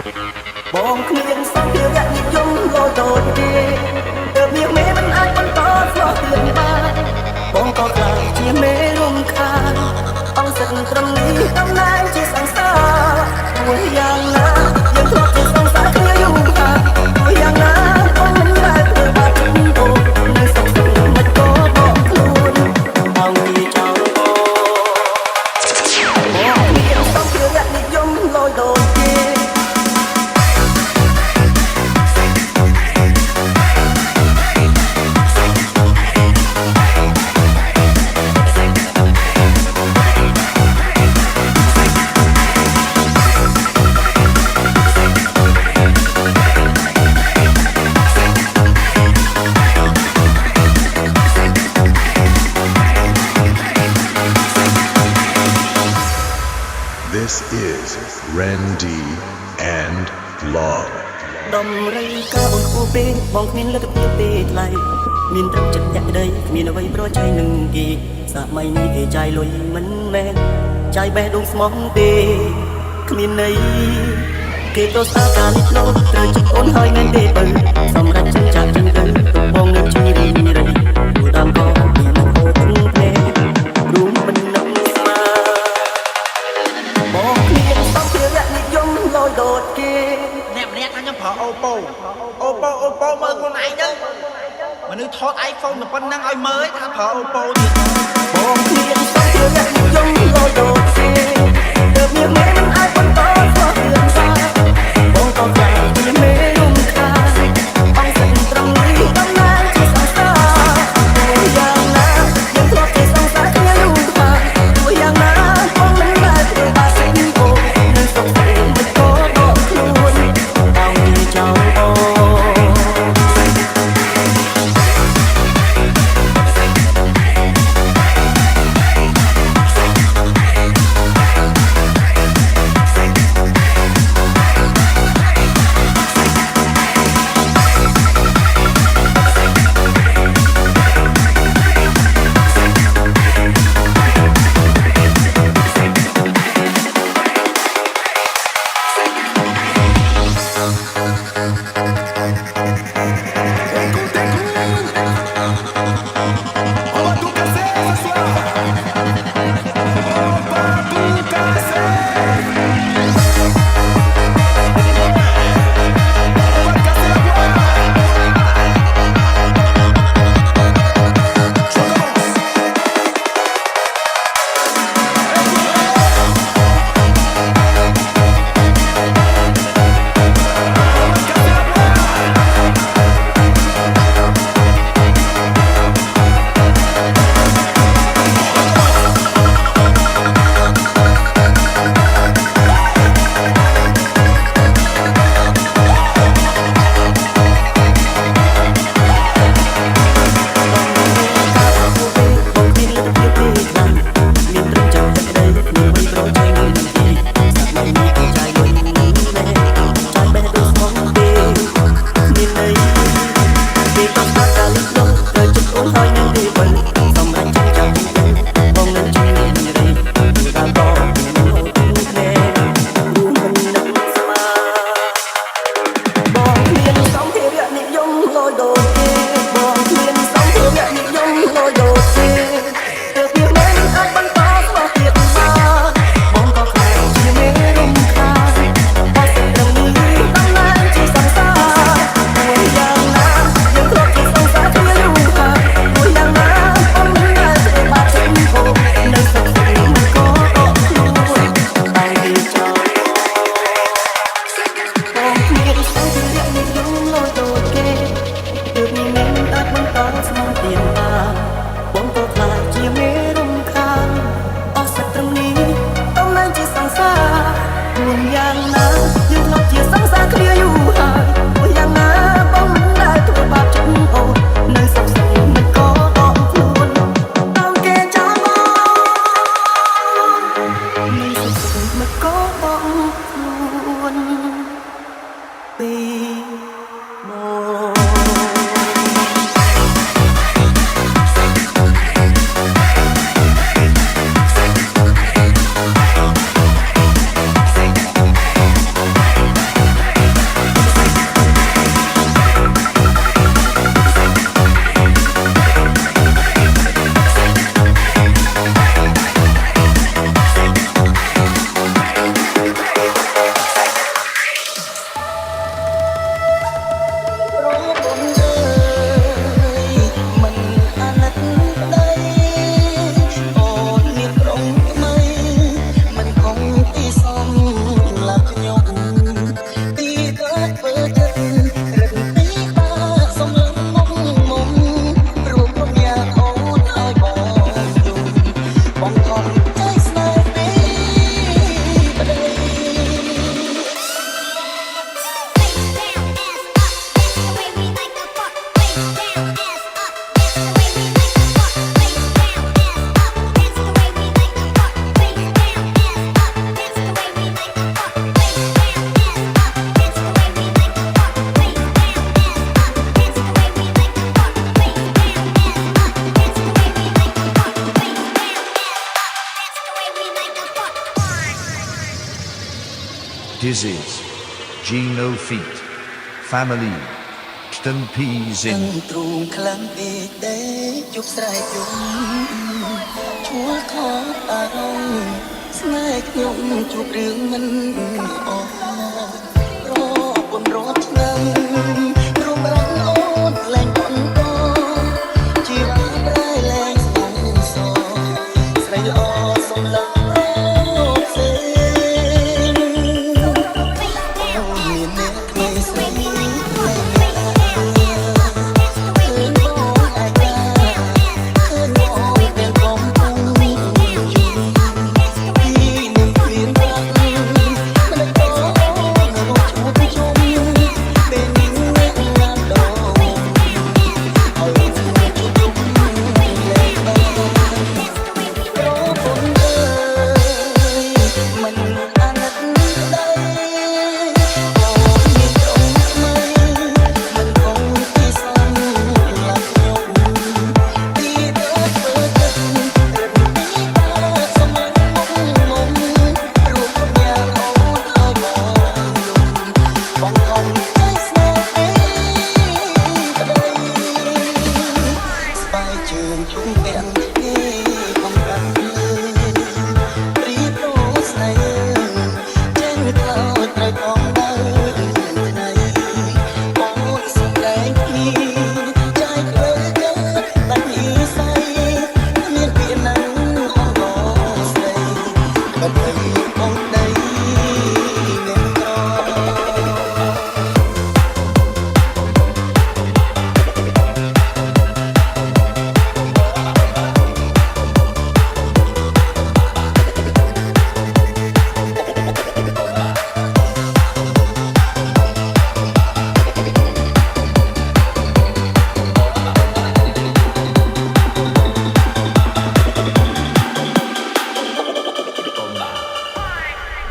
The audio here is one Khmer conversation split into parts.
បងគ្មានសម្ភារៈនិយមលោដូចគេទើបមានមេមិនអាចបន្តស្លោះទៀតបានបងក៏ខ្លាចជាមេរំខានអង្គសិនត្រឹមនេះតំណែងជាសង្សារមួយយ៉ាងណាយើងធ្លាប់ជាសង្សារគ្នាយូរកាលមួយយ៉ាងណាបងមិនដែលធ្វើបាបអូននៅសុខសន្តិមិនក៏បកខ្លួនបងជាចោលបងមានសម្ភារៈនិយមលោដូចគេ This is Randy and Vlog ដំរីក៏អូនគួរពេកបងគ្មានលទ្ធភាពទេថ្លៃមានទឹកចិត្តចាក់ក្តីគ្មានអ្វីប្រឆាំងនឹងគេសម័យនេះគេចាយលុយមិនមែនចាយបេះដូងស្មោះទេគ្មានន័យគេទៅសារការលិចលោត្រូវជិះអូនហើយនឹងទេបើសម្រាប់ចិញ្ចាក់ចិនទៅទុកបងនៅជួយរីរីគូដាំក៏មានអូនទេរួមមិននឹងស្មាបងគ្មានសម្ភារៈនិយមលោដូចគេអ្នកម្នាក់ថាខ្ញុំប្រើ Oppo មើលខ្លួនឯងទៅមនុស្សថត iPhone តែប៉ុណ្្នឹងឲ្យមើលថាប្រើ Oppo ទៀតបងគ្មានសម្ភារៈនិយមលោដូចគេទើបមានមេមិនអាចបន្តស្លោះរឿងសារបងក៏ខ្លាចជាមេរំខានអង្គសិនត្រឹមនេះតំណែងជាសង្សារមួយយ៉ាងណាយើងធ្លាប់ជាសង្សារគ្នាយូរកាលមួយយ៉ាងណាបងមិនដែលធ្វើបាបសេចក្ដីនៅសុខទេមិនក៏ដកខ្លួនបងជាចោលបង This This is Gino Feet Family 7 P's តាំ in ងទ្រូងខ្លាំងពេកទេជប់ស្រែកយំឈួលខកអារម្មណ៍ស្នេហ៍ខ្ញុំជួបរឿងមិនអស់រពុនរត់ឆ្នាំរំរាំអូនលែងប៉ុនកជីវិតប្រែលែងស្ទងសស្រីល្អសំឡឹងរកផ្សេងអូនមានអ្នកថ្មីស្រី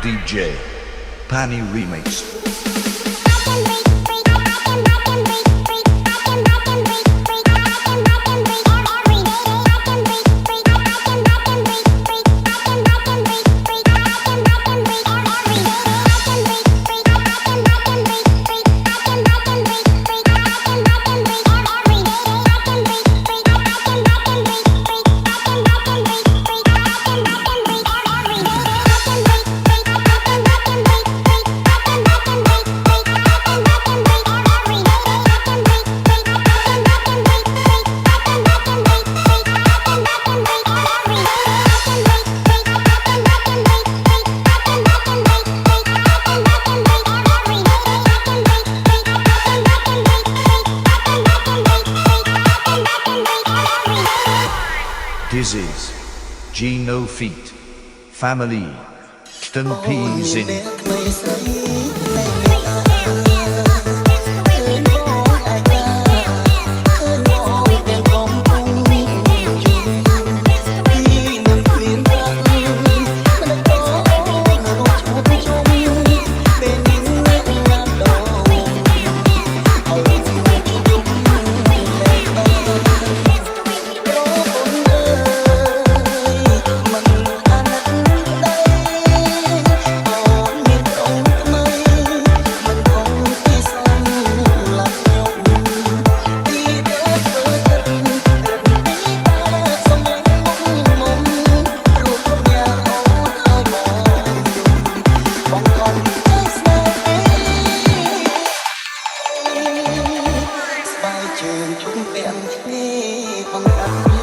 DJ Pani Remix This is Gino Feet Family 7 P's in ជើងជុំពាំងគ្នាបង្កាត់